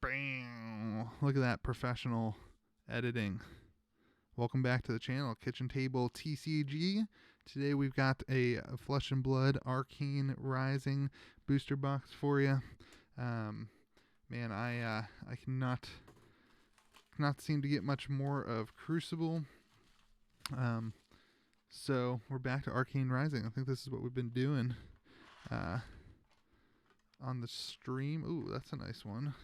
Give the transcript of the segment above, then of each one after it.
Bam! Look at that professional editing. Welcome back to the channel, Kitchen Table TCG. Today we've got a Flesh and Blood Arcane Rising booster box for you. Man, I cannot seem to get much more of Crucible. So we're back to Arcane Rising. I think this is what we've been doing on the stream. Ooh, that's a nice one.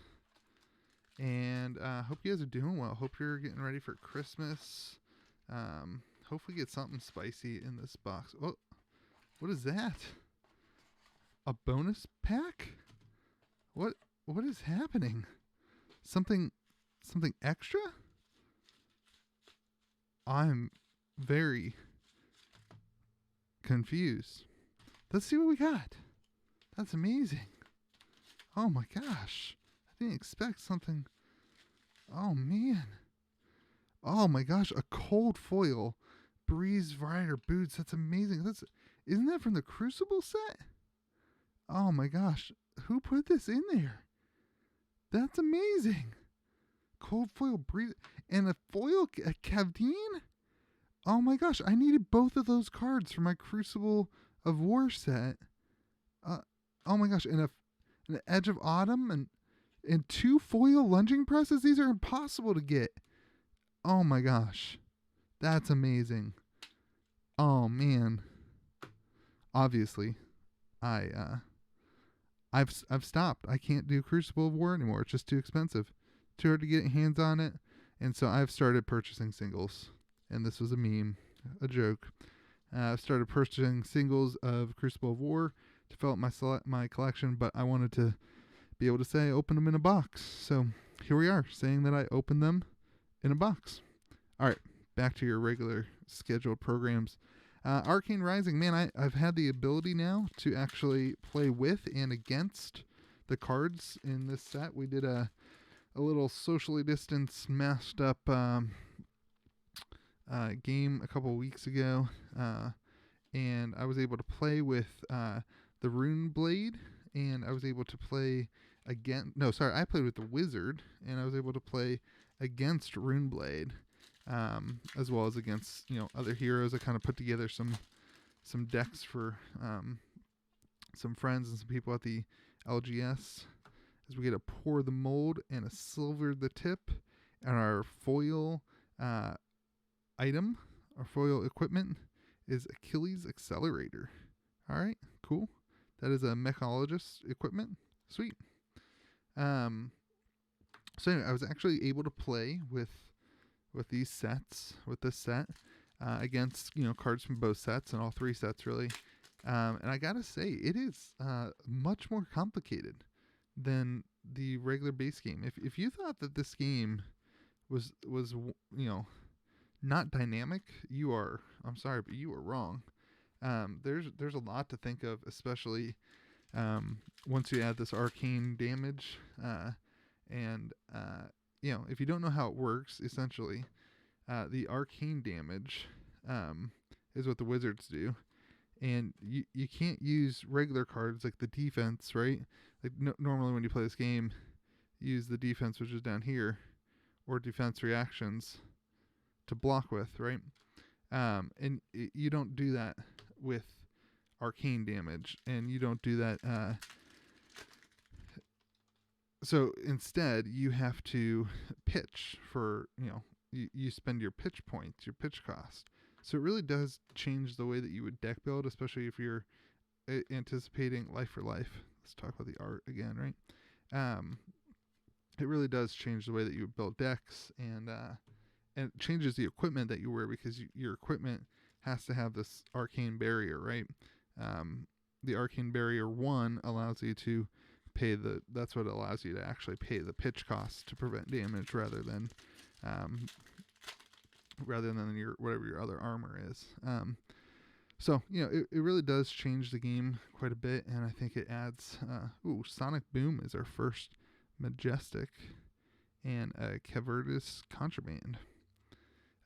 And hope you guys are doing well. Hope you're getting ready for Christmas. Hopefully get something spicy in this box. Oh, what is that? A bonus pack? What is happening? Something extra? I'm very confused. Let's see what we got. That's amazing. Oh my gosh. I didn't expect something. Oh man. Oh my gosh, a cold foil Breeze Rider boots. That's amazing. Isn't that from the Crucible set? Oh my gosh. Who put this in there? That's amazing. Cold foil Breeze and a foil a Cavdine? Oh my gosh, I needed both of those cards for my Crucible of War set. Oh my gosh, and an Edge of Autumn and two foil lunging presses. These are impossible to get. Oh my gosh. That's amazing. Oh man. Obviously, I've stopped. I can't do Crucible of War anymore. It's just too expensive. Too hard to get hands on it. And so I've started purchasing singles. And this was a meme, a joke. I've started purchasing singles of Crucible of War to fill up my collection, but I wanted to be able to say I opened them in a box. So here we are, saying that I opened them in a box. All right, back to your regular scheduled programs. Arcane Rising, man, I've had the ability now to actually play with and against the cards in this set. We did a little socially distanced, masked up game a couple weeks ago, and I was able to play with the Rune Blade, and I was able to play I played with the Wizard, and I was able to play against Rune Blade, as well as against other heroes. I kind of put together some decks for some friends and some people at the LGS, as we get a Pour the Mold and a Silver the Tip, and our foil item, our foil equipment is Achilles Accelerator. All right, cool. That is a Mechologist equipment. Sweet. So anyway, I was actually able to play with these sets, with this set, against cards from both sets and all three sets really. And I gotta say, it is much more complicated than the regular base game. If you thought that this game was not dynamic, I'm sorry, but you are wrong. There's a lot to think of, especially once you add this arcane damage, and if you don't know how it works, essentially, the arcane damage is what the wizards do, and you can't use regular cards like the defense, right? Like normally when you play this game, you use the defense, which is down here, or defense reactions to block with, right? And you don't do that with arcane damage, and you don't do that. So instead, you have to pitch for, you spend your pitch points, your pitch cost. So it really does change the way that you would deck build, especially if you're anticipating Life for Life. Let's talk about the art again, right? It really does change the way that you would build decks, and it changes the equipment that you wear, because your equipment has to have this arcane barrier, right? The arcane barrier 1 allows you to pay that's what allows you to actually pay the pitch cost to prevent damage, rather than your whatever your other armor is. So it really does change the game quite a bit, and I think it adds. Sonic Boom is our first Majestic, and a Cavertus Contraband.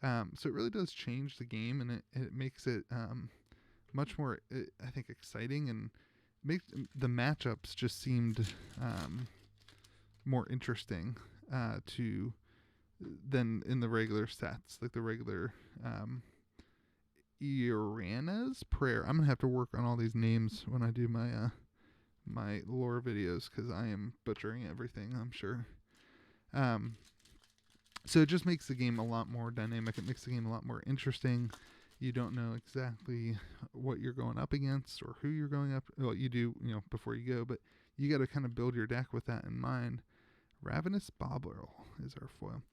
So it really does change the game, and it makes it much more, I think, exciting, and makes the matchups just seemed more interesting to than in the regular sets, like the regular Irana's Prayer. I'm gonna have to work on all these names when I do my my lore videos, because I am butchering everything, I'm sure. So it just makes the game a lot more dynamic. It makes the game a lot more interesting. You don't know exactly what you're going up against or who you're going up. Well, you do, before you go, but you got to kind of build your deck with that in mind. Ravenous Bobberl is our foil.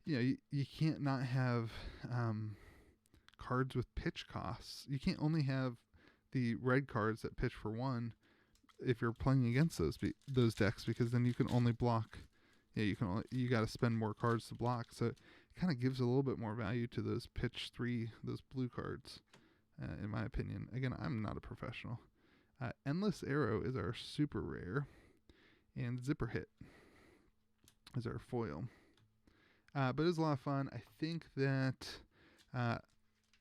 You can't not have cards with pitch costs. You can't only have the red cards that pitch for 1 if you're playing against those decks, because then you can only block. You got to spend more cards to block. So it kind of gives a little bit more value to those pitch 3, those blue cards, in my opinion. Again, I'm not a professional. Endless Arrow is our super rare, and Zipper Hit is our foil. But it was a lot of fun. I think that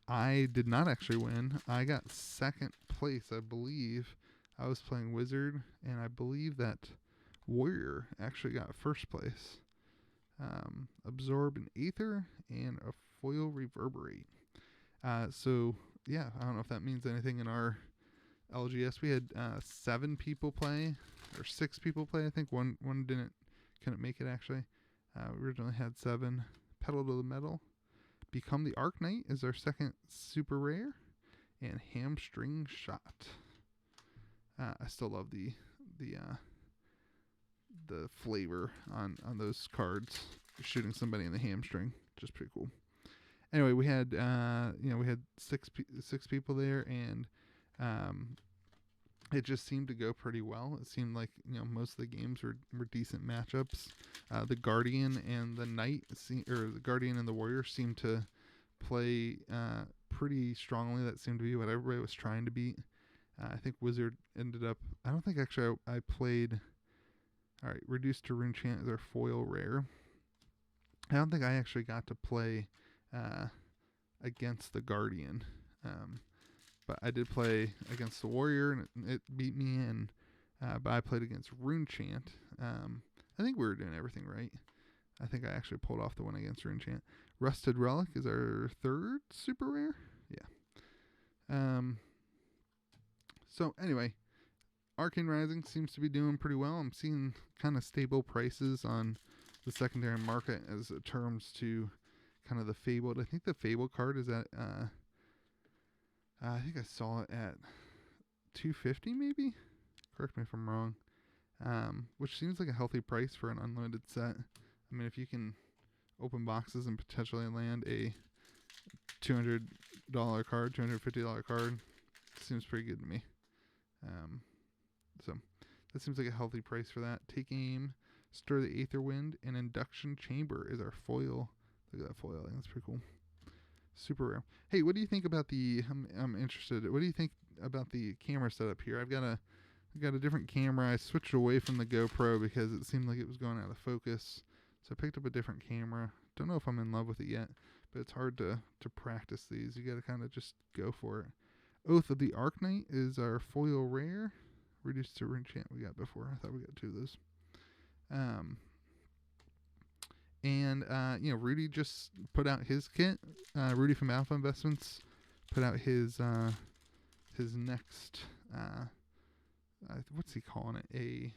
I did not actually win. I got second place, I believe. I was playing Wizard, and I believe that Warrior actually got first place. Absorb an Aether and a foil Reverberate. So yeah, I don't know if that means anything in our LGS. We had 7 people play, or 6 people play. I think one couldn't make it actually. We originally had 7. Pedal to the Metal. Become the Arc Knight is our second super rare, and Hamstring Shot. I still love the flavor on those cards. Shooting somebody in the hamstring, just pretty cool. Anyway, we had we had six people there, and it just seemed to go pretty well. It seemed like most of the games were decent matchups. The Guardian and the Knight, or the Guardian and the Warrior, seemed to play pretty strongly. That seemed to be what everybody was trying to beat. I think Wizard ended up. I don't think actually I played. All right, Reduced to Rune Chant is our foil rare. I don't think I actually got to play against the Guardian, but I did play against the Warrior, and it beat me. And but I played against Rune Chant. I think we were doing everything right. I think I actually pulled off the one against Rune Chant. Rusted Relic is our third super rare. Yeah. So anyway, Arcane Rising seems to be doing pretty well. I'm seeing kind of stable prices on the secondary market as terms to kind of the Fabled. I think the Fable card is at, I think I saw it at $250 maybe? Correct me if I'm wrong. Which seems like a healthy price for an unlimited set. I mean, if you can open boxes and potentially land a $200 card, $250 card, seems pretty good to me. So that seems like a healthy price for that. Take Aim, Stir the Aether Wind, and Induction Chamber is our foil. Look at that foil. I think that's pretty cool. Super rare. Hey, what do you think about the? I'm interested. What do you think about the camera setup here? I've got a different camera. I switched away from the GoPro because it seemed like it was going out of focus. So I picked up a different camera. Don't know if I'm in love with it yet, but it's hard to practice these. You got to kind of just go for it. Oath of the Arc Knight is our foil rare. Reduced to Rune Chant we got before. I thought we got 2 of those. Rudy just put out his kit. Rudy from Alpha Investments put out his next, what's he calling it?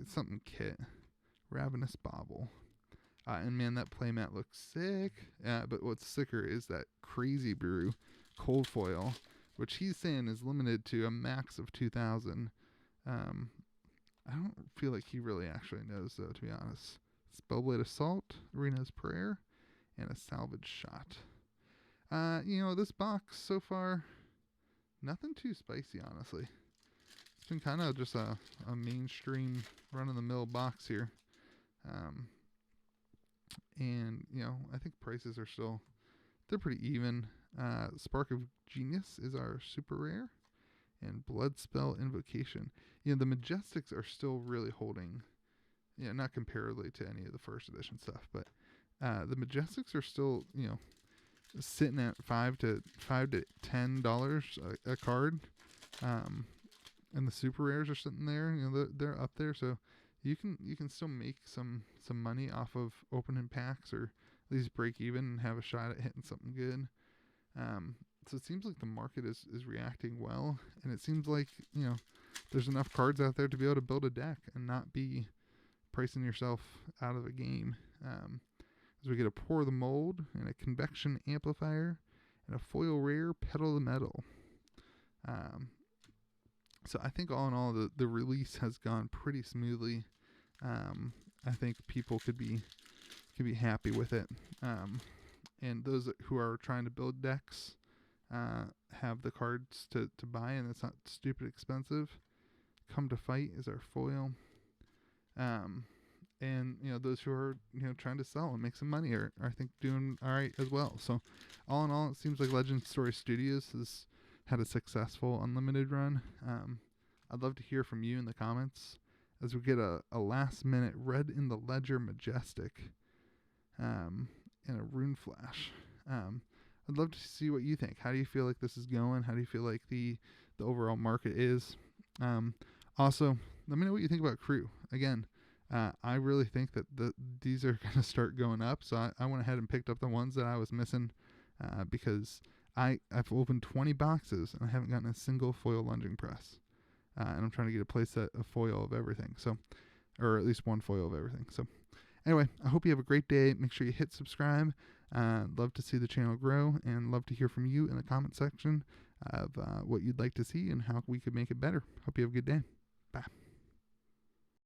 Something kit. Ravenous Bobble. And man, that playmat looks sick. But what's sicker is that Crazy Brew cold foil, which he's saying is limited to a max of 2,000. I don't feel like he really actually knows, though, to be honest. Spellblade Assault, Arena's Prayer, and a Salvage Shot. This box so far, nothing too spicy, honestly. It's been kind of just a mainstream, run-of-the-mill box here. I think prices are still, they're pretty even. Spark of Genius is our super rare, and Bloodspell Invocation. The Majestics are still really holding, not comparably to any of the first edition stuff, but the Majestics are still, sitting at $5 to $10 a card, and the super rares are sitting there. They're up there, so you can still make some money off of opening packs, or at least break even and have a shot at hitting something good. So it seems like the market is reacting well, and it seems like, there's enough cards out there to be able to build a deck and not be pricing yourself out of a game. As we get a Pour the Mold and a Convection Amplifier and a foil rare Pedal the Metal. So I think all in all, the release has gone pretty smoothly. I think people could be happy with it. And those who are trying to build decks have the cards to buy, and it's not stupid expensive. Come to Fight is our foil. And those who are trying to sell and make some money are I think doing all right as well. So all in all, it seems like Legend Story Studios has had a successful unlimited run. I'd love to hear from you in the comments as we get a last minute Red in the Ledger Majestic and a Rune Flash. I'd love to see what you think. How do you feel like this is going? How do you feel like the overall market is? Also, let me know what you think about Crew. Again, I really think that these are going to start going up. So I went ahead and picked up the ones that I was missing because I've opened 20 boxes and I haven't gotten a single foil lunging press. And I'm trying to get a playset of foil of everything. So, or at least one foil of everything. So anyway, I hope you have a great day. Make sure you hit subscribe. Love to see the channel grow, and love to hear from you in the comment section of what you'd like to see and how we could make it better. Hope you have a good day. Bye.